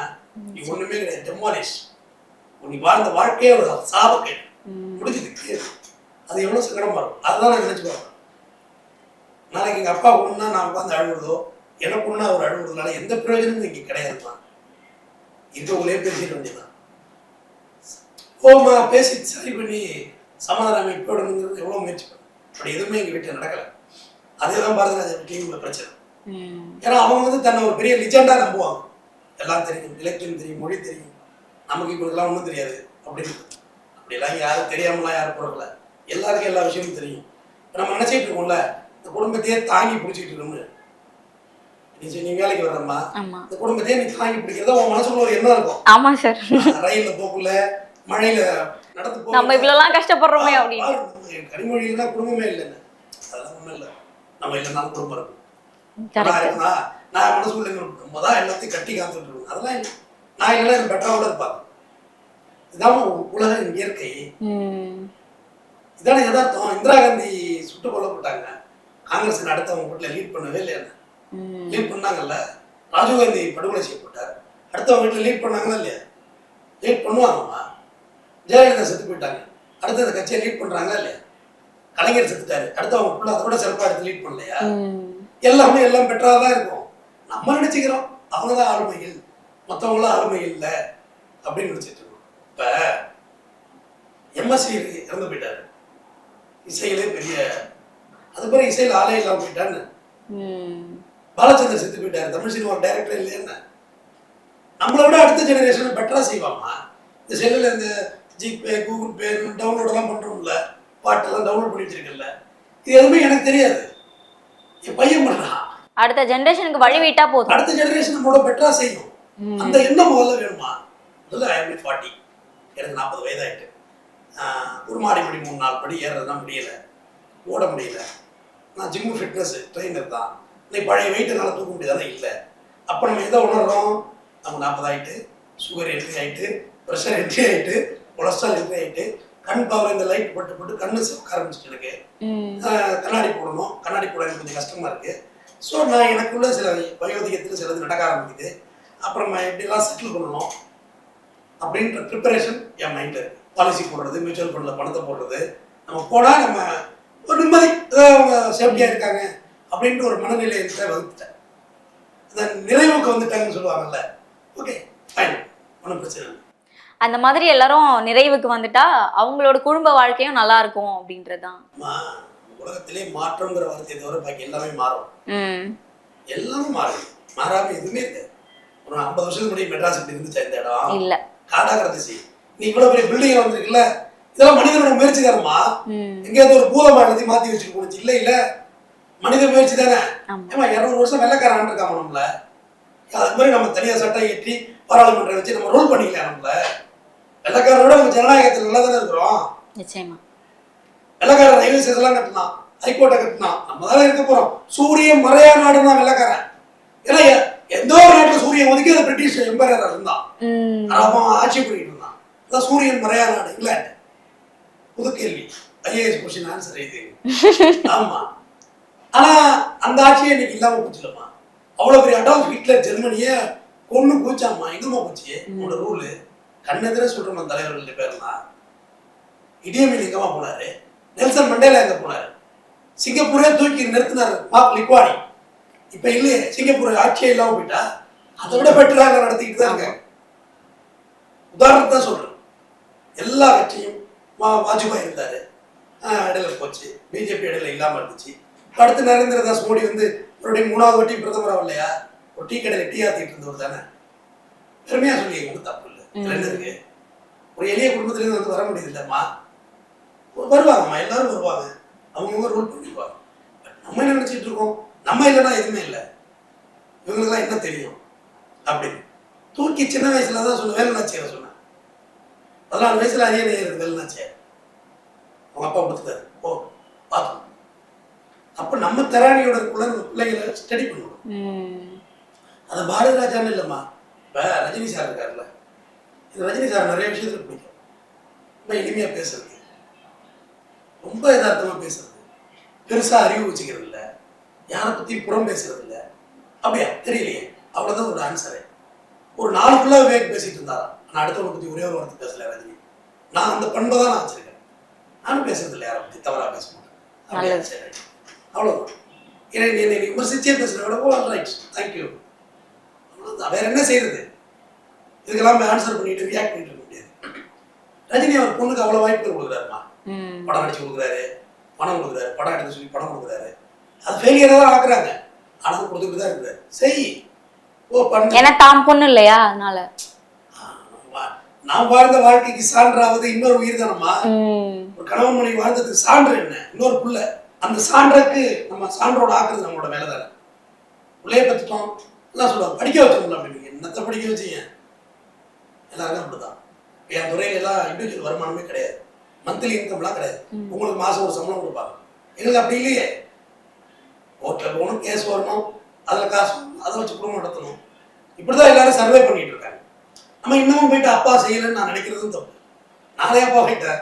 நீ ஒண்ணுமே கிடையாது டெமாலிஷ் நீ வாழ்ந்த வாழ்க்கையே ஒரு சாபக்கே முடிஞ்சது அது எவ்வளவு சங்கடமா இருக்கும் அதுதான் நான் நினைச்சு பார்ப்பேன் நாளைக்கு எங்க அப்பா ஒண்ணுன்னா நான் உட்காந்து அழுகுறதோ எனக்கு ஒண்ணா அவர் அழுகுறதுனால எந்த பிரயோஜனமும் இங்க கிடையாதுதான் இருக்கவங்களே பேசிட்டு வேண்டியதான் ஓமா பேசி சரி பண்ணி சமாதானம் இப்போடணுங்கிறது எவ்வளவு முயற்சி பண்ணேன் அப்படி எதுவுமே எங்க வீட்டில் நடக்கல அதேதான் பாரதிராஜா வீட்லையும் பிரச்சனை ஏன்னா அவங்க வந்து தன்னை ஒரு பெரிய லிஜெண்டா நம்புவாங்க எல்லாம் தெரியும் இலக்கியம் தெரியும் மொழி தெரியும் நமக்கு இப்போ இதெல்லாம் ஒன்றும் தெரியாது அப்படின்னு அப்படிலாம் யாரும் தெரியாமலாம் யாரும் போடல எல்லாருக்கும் எல்லா விஷயமும் தெரியும் இப்போ நம்ம நினைச்சிட்டு இருக்கோம்ல இந்த குடும்பத்தையே தாங்கி பிடிச்சிட்டு இருக்கோம்னு நீ வேலைக்கு வர்றம்மா இந்த குடும்பத்தையே நீ தாங்கி பிடிக்கிறதா உன் மனசுக்குள்ள ஒரு எண்ணம் இருக்கும் ஆமா சார் ரயில்ல போக்குள்ள மழையில நடந்து போ நம்ம இவ்வளவு கஷ்டப்படுறோமே அப்படின்னு கனிமொழினா குடும்பமே இல்லைன்னு அதெல்லாம் ஒண்ணும் இல்லை நம்ம இல்லைனாலும் குடும்பம் இருக்கும் நான் மனசுக்குள்ள நம்ம தான் எல்லாத்தையும் கட்டி காத்துட்டு இருக்கோம் அதெல்லாம் இல்லை நான் இல்லைன்னா எனக்கு பெட்டராக இருப்பாங்க இதான் உலக இயற்கை இதான யதார்த்தம் இந்திரா காந்தி சுட்டுக் கொல்லப்பட்டாங்க காங்கிரஸ் அடுத்தவங்க வீட்டில் லீட் பண்ணவே இல்லையா லீட் பண்ணாங்கல்ல ராஜீவ்காந்தி படுகொலை செய்யப்பட்டார் அடுத்தவங்க வீட்டில் லீட் பண்ணாங்களா இல்லையா லீட் பண்ணுவாங்கம்மா ஜெயலலிதா செத்து போயிட்டாங்க அடுத்த அந்த கட்சியை லீட் பண்றாங்களா இல்லையா கலைஞர் செத்துட்டாரு அடுத்தவங்க ஃபுல்லாக அதை விட சிறப்பாக எடுத்து லீட் பண்ணலையா எல்லாமே எல்லாம் பெட்டராக தான் இருக்கும் நம்ம நினைச்சுக்கிறோம் அவங்க தான் ஆளுமைகள் மற்றவங்களாம் ஆளுமைகள் இல்லை அப்படின்னு நினைச்சிட்டு இருக்கோம் இப்போ எம்எஸ்சி இறந்து போயிட்டாரு இசையிலே பெரிய அது பிறகு இசையில் ஆளே இல்லாமல் போயிட்டான்னு பாலச்சந்தர் செத்து போயிட்டாரு தமிழ் சினிமா டைரக்டர் இல்லையா நம்மளை விட அடுத்த ஜெனரேஷன் பெட்டரா செய்வாமா இந்த செல்லில் இந்த ஜிபே கூகுள் பே டவுன்லோடெல்லாம் பண்ணுறோம்ல பாட்டெல்லாம் டவுன்லோட் பண்ணி வச்சிருக்கல இது எதுவுமே எனக்கு தெரியாது என் பையன் பண்ணான் அடுத்த ஜெனரேஷனுக்கு வழி விட்டா போதும் அடுத்த ஜெனரேஷன் நம்மளோட பெட்டரா செய்யும் அந்த எண்ணம் முதல்ல வேணுமா முதல்ல 40 எனக்கு 40 வயதாயிட்டு ஒரு மாடி படி 3-4 படி ஏறதுதான் முடியல ஓட முடியல நான் ஜிம்மு ஃபிட்னஸ் ட்ரெயினர் தான் இன்னைக்கு பழைய வெயிட்டுனால தூக்க முடியாதானே இல்லை அப்போ நம்ம எதை உணர்றோம் நம்ம 40 ஆகிட்டு சுகர் என்ட்ரி ஆகிட்டு ப்ரெஷர் என்ட்ரி ஆகிட்டு கொலஸ்ட்ரால் என்ட்ரி ஆகிட்டு கண் பவர் இந்த லைட் போட்டு போட்டு கண்ணு சிவக்க ஆரம்பிச்சிட்டு எனக்கு கண்ணாடி போடணும் கண்ணாடி போட எனக்கு கொஞ்சம் கஷ்டமா இருக்கு ஸோ நான் எனக்குள்ள சில வயோதிகத்தில் சிலது நடக்க ஆரம்பிக்குது அப்புறம் நான் எப்படிலாம் செட்டில் பண்ணணும் அப்படின்ற ப்ரிப்பரேஷன் என் மைண்டில் இருக்கு பாலிசி போடுறது மியூச்சுவல் ஃபண்டில் பணத்தை போடுறது நம்ம போனால் நம்ம ஒரு நிம்மதி அவங்க சேஃப்டியாக இருக்காங்க அப்படின்ற ஒரு மனநிலையை வகுத்துட்டேன் அந்த நிறைவுக்கு வந்துட்டாங்கன்னு சொல்லுவாங்கல்ல ஓகே ஃபைன் ஒன்றும் பிரச்சனை இல்லை அந்த மாதிரி எல்லாரும் நிறைவுக்கு வந்துட்டா அவங்களோட குடும்ப வாழ்க்கையும் நல்லா இருக்கும் அப்படின்றதுதான் உலகத்திலே மாற்றம்ங்கிற வார்த்தையை தவிர பாக்கி எல்லாமே மாறும் எல்லாமே மாறும் மாறாம எதுவுமே இருக்கு ஒரு 50 வருஷத்துக்கு முன்னாடி மெட்ராஸ் இப்படி இருந்துச்சா இந்த இடம் இல்ல காடாகிறது செய்யும் நீ இவ்வளவு பெரிய பில்டிங் வந்திருக்குல்ல இதெல்லாம் மனிதனோட முயற்சி தானம்மா எங்கேயாவது ஒரு பூதமா எல்லாத்தையும் மாத்தி வச்சுட்டு போச்சு இல்ல இல்ல மனித முயற்சி தானே ஏமா 200 வருஷம் வெள்ளக்காரன் இருக்காம நம்மள அது மாதிரி நம்ம தனியா சட்டம் ஏற்றி பாராளுமன்றம் வச்சு நம்ம ரூல் பண்ணிக்கலாம் நம்மள வெள்ளக்காரரோட நம்ம ஜனநாயகத்தில் நல்லா தானே இருக்கிறோம் நிச்சயமா வெள்ளக்காரன் ரயில்வே ஸ்டேஷன்லாம் கட்டினான் ஹைகோர்ட்டை கட்டினான் நம்ம தானே இருக்க போறோம் சூரியன் மறையா நாடுனா வெள்ளக்காரன் ஏன்னா எந்த ஒரு நாட்டுல சூரியன் ஒதுக்கி அது பிரிட்டிஷ் எம்பையர் இருந்தான் அவன் ஆட்சி பண்ணிட்டு இருந்தான் அதான் சூரியன் மறையா நாடு இங்கிலாந்து புது கேள்வி ஐஏஎஸ் கொஸ்டின் ஆன்சர் இது ஆமா ஆனா அந்த ஆட்சியே இன்னைக்கு இல்லாம போச்சுலம்மா அவ்வளவு பெரிய அடால்ஃப் ஹிட்லர் ஜெர்மனிய கொன்னு போச்சாமா எங்கம்மா போச்சு உன்னோட ரூலு கண்ணெதிர சொல்றோம் தலைவர்கள் பேர்லாம் இடியமின் எங்கம்மா போனாரு நெல்சன் மண்டேலா எங்க போனாரு சிங்கப்பூரே தூக்கி நிறுத்தினார் மார்க் லிக்வானி இப்ப இல்லையே சிங்கப்பூர் ஆட்சியே இல்லாம போயிட்டா அதை விட பெட்டராக நடத்திக்கிட்டு தான் இருக்காங்க உதாரணத்தை தான் சொல்றேன். எல்லா கட்சியும் வாஜ்பாய் இருந்தாரு, இடையில போச்சு, பிஜேபி இடையில இல்லாம இருந்துச்சு. அடுத்து நரேந்திர தாஸ் மோடி வந்து மறுபடியும் 3வது வாட்டி பிரதமர் ஆகலையா? ஒரு டீ கடையில டீ ஆத்திட்டு இருந்தவர் தானே. பெருமையா சொல்லி ஒன்றும் தப்பு இல்லை. ரெண்டு இருக்கு. ஒரு எளிய குடும்பத்திலேருந்து வந்து வர முடியுது இல்லம்மா, வருவாங்கம்மா, எல்லாரும் வருவாங்க, அவங்க ரூல் பண்ணிக்குவாங்க. நம்ம என்ன நினைச்சிட்டு இருக்கோம், நம்ம இல்லைன்னா எதுவுமே இல்லை, இவங்களுக்குலாம் என்ன தெரியும் அப்படின்னு தூக்கி சின்ன வயசுல தான் சொன்ன வேலுநாச்சியார் சொன்னேன். 14 வயசுல அரியணை ஏறுது வேலுநாச்சியார். அவங்க அப்பா கொடுத்துட்டாரு, ஓ பார்த்தோம். அப்ப நம்ம திராணியோட இருக்குள்ள நம்ம பிள்ளைங்களை ஸ்டடி பண்ணுவோம். அது பாரதி ராஜான்னு இல்லைம்மா. இப்ப ரஜினி சார் இருக்காருல்ல, இந்த ரஜினி சார் நிறைய விஷயத்துல பிடிக்கும். ரொம்ப இனிமையா பேசுறது, ரொம்ப யதார்த்தமா பேசுறது, பெருசா அறிவு வச்சுக்கிறது இல்லை, யாரை பத்தி புறம் பேசுறது இல்லை. அப்படியா தெரியலையே, அவ்வளவுதான் ஒரு ஆன்சரு. ஒரு 4 ஃபுல்லாக விவேக் பேசிட்டு இருந்தாரா, நான் அடுத்தவனை பத்தி ஒரே ஒரு வார்த்தை பேசல ரஜினி. நான் அந்த பண்பை தான் நான் வச்சிருக்கேன். நானும் பேசுறது இல்லை, யாரை பத்தி தவறா பேச மாட்டேன். அப்படியா சரி, அவ்வளவுதான். என்னை விமர்சிச்சே பேசுற விட ஓ ரைட் தேங்க்யூ, அவ்வளவுதான். வேற என்ன செய்யறது? இதுக்கெல்லாம் ஆன்சர் பண்ணிட்டு ரியாக்ட் பண்ணிட்டு இருக்க முடியாது. ரஜினி அவர் பொண்ணுக்கு அவ்வளவு வாய்ப்புகள் கொடுக்குறாருமா. படம் நடிச்சு கொடுக்குறாரு, பணம் கொடுக்குறாரு, படம் எடுத்து சொல்லி படம் கொடுக்குறாரு. அது ஃபெயிலியரா தான் ஆக்குறாங்க, ஆனால் கொடுத்துட்டு தான் இருக்கிறாரு. சரி, ஓ பண்ணு. ஏன்னா தாம் பொண்ணு இல்லையா, அதனால நான் வாழ்ந்த வாழ்க்கைக்கு சான்றாவது இன்னொரு உயிர் தானம்மா. ஒரு கணவன் மனைவி வாழ்ந்ததுக்கு சான்று என்ன? இன்னொரு புள்ள. அந்த சான்றுக்கு நம்ம சான்றோட ஆக்குறது நம்மளோட வேலை தானே. பிள்ளைய பத்துட்டோம் எல்லாம் சொல்லுவாங்க, படிக்க வச்சோம்ல அப்படின்னு. என்னத்தை படிக்க வச்சீங்க? எல்லாருக்கும் அப்படிதான். என் துறையில எல்லாம் இண்டிவிஜுவல் வருமானமே கிடையாது, மந்த்லி இன்கம்லாம் கிடையாது. உங்களுக்கு மாசம் ஒரு சம்பளம் கொடுப்பாங்க, எங்களுக்கு அப்படி இல்லையே. கோர்ட்டில் போகணும், கேஸ் வரணும், அதில் காசு வரணும், அதை வச்சு குடும்பம் நடத்தணும். இப்படிதான் எல்லாரும் சர்வே பண்ணிட்டு இருக்காங்க. நம்ம இன்னமும் போயிட்டு அப்பா செய்யலன்னு நான் நினைக்கிறதும் தப்பு. நானே அப்பா போயிட்டேன்,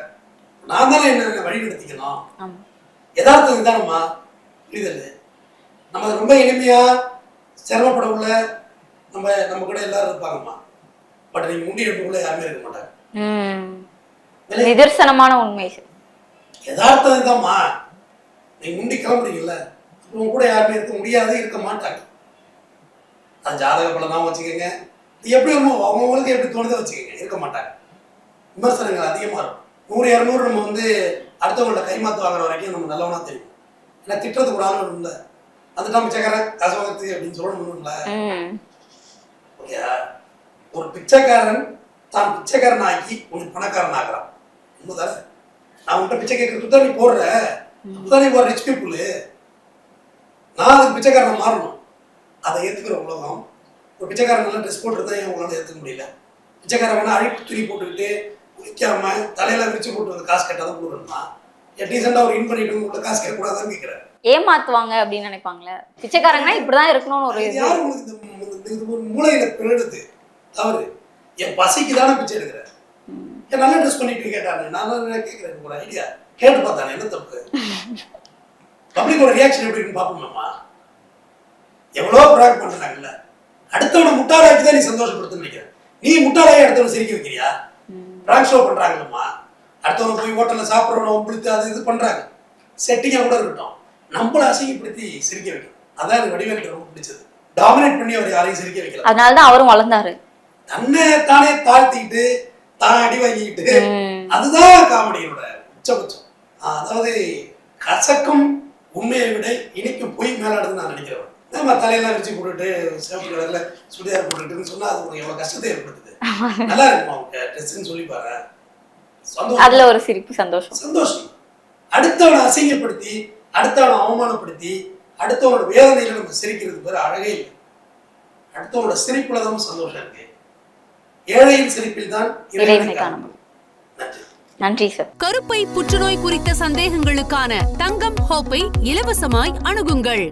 நான் தானே என்ன வழி நடத்திக்கணும். யதார்த்தம் தானம்மா, புரியுதல். நம்ம ரொம்ப எளிமையா சிரமப்பட உள்ள நம்ம கூட எல்லாரும் இருப்பாங்கம்மா. பட் நீங்க முண்டி எடுப்புக்குள்ள யாருமே இருக்க மாட்டாங்க. நிதர்சனமான உண்மை. யதார்த்தம் தான்மா. நீங்க முண்டி கிளம்புறீங்கல்ல, உங்க கூட யாருமே இருக்க முடியாது, இருக்க மாட்டாங்க. அது ஜாதக பலனாக வச்சுக்கோங்க, எப்படி அவங்களுக்கு எப்படி தோணுதோ வச்சுக்கோங்க, இருக்க மாட்டாங்க. விமர்சனங்கள் அதிகமாக இருக்கும். 100 200 நம்ம வந்து அடுத்தவங்கள்ட்ட கைமாத்து வாங்குற வரைக்கும் நம்ம நல்லவனா தெரியும். ஏன்னா திட்டத்துக்கு ஒரு ஆள் இல்லை, அதுதான் பிச்சைக்காரன் காசு வாங்குறது அப்படின்னு சொல்லணும்ல. ஓகே, ஒரு பிச்சைக்காரன் தான் பிச்சைக்காரன் ஆக்கி உனக்கு பணக்காரன் ஆகிறான். உண்மைதானே? நான் உன்கிட்ட பிச்சை கேட்கறது தான் நீ போடுற, அப்பதான் நீ ஒரு ரிச் பீப்புள். நான் அதுக்கு பிச்சைக்காரனை மாறணும், அதை ஏற்றுக்கிற உலகம். ஒரு பிச்சைக்காரன் நல்லா ட்ரெஸ் போட்டுருந்தா ஏன் உங்களால் ஏற்றுக்க முடியல? பிச்சைக்காரன் வேணா அழிப்பு துணி போட்டுக்கிட்டு குளிக்காம தலையில விரிச்சு போட்டு வந்து காசு கேட்டால் தான் கொடுக்கணுமா? டீசெண்டாக ஒரு இன் பண்ணிட்டு உங்களை காசு கேட்கக்கூடாதான்னு கேட்குறேன். ஏமாத்துவாங்க அப்படின்னு நினைப்பாங்களே பிச்சைக்காரங்கன்னா, இப்படிதான் இருக்கணும்னு ஒரு யாரும் உங்களுக்கு இந்த ஒரு மூளையில பிறடுது தவறு. என் பசிக்கு தானே பிச்சை எடுக்கிறேன். என் நல்லா ட்ரெஸ் பண்ணிட்டு கேட்டாங்க, நான் கேட்குறேன், ஒரு ஐடியா கேட்டு பார்த்தானே, என்ன தப்பு? பப்ளிக்கோட ரியாக்ஷன் எப்படி இருக்குன்னு பார்ப்போம்மா. எவ்வளோ ப்ராக் பண்ணுறாங்கல்ல, அடுத்தவனை முட்டாளாக்கி தான் நீ சந்தோஷப்படுத்துன்னு நினைக்கிறேன். நீ முட்டாளாக்கி அடுத்தவனை சிரிக்க வைக்கிறியா? ப்ராங்க் ஷோ பண்ணுறாங்கல்லம்மா, அடுத்தவனை போய் ஹோட்டலில் சாப்பிட்றவனை ஒம்பிழுத்து அது இது பண்ணுறாங்க. செட்டிங்காக கூட இருக்கட்டும், நம்மளை அசிங்கப்படுத்தி சிரிக்க வைக்கணும். அதான் எனக்கு வடிவேலுக்கு ரொம்ப பிடிச்சது. டாமினேட் பண்ணி அவர் யாரையும் சிரிக்க வைக்கல. அதனாலதான் அவரும் வளர்ந்தாரு. தன்னை தானே தாழ்த்திக்கிட்டு தான் அடி வாங்கிக்கிட்டு, அதுதான் காமெடியோட உச்சபட்சம். அதாவது கசக்கும் உண்மையை விட இனிக்கும் பொய் மேலாடுதுன்னு நான் நினைக்கிறேன். நம்ம தலையெல்லாம் வச்சு போட்டுட்டு சேவல் கலர்ல சுடிதார் போட்டுட்டுன்னு சொன்னா அது உங்களுக்கு எவ்வளவு கஷ்டத்தை ஏற்படுத்துது. நல்லா இருக்குமா அவங்க ட்ரெஸ்ன்னு சொல்லி பாரு, சந்தோஷம். அதுல ஒரு சிரிப்பு, சந்தோஷம். அடுத்தவனை அசிங்கப்படுத்தி, அடுத்தவனை அவமானப்படுத்தி, அடுத்தவனோட வேதனையில நம்ம சிரிக்கிறது பேர் அழகே இல்லை. அடுத்தவனோட சிரிப்புல தான் சந்தோஷம் இருக்கு. ஏழையின் சிரிப்பில் தான் இறைவனை காண முடியும். நன்றி. நன்றி சார். கருப்பை புற்றுநோய் குறித்த சந்தேகங்களுக்கான தங்கம் ஹோப்பை இலவசமாய் அணுகுங்கள்.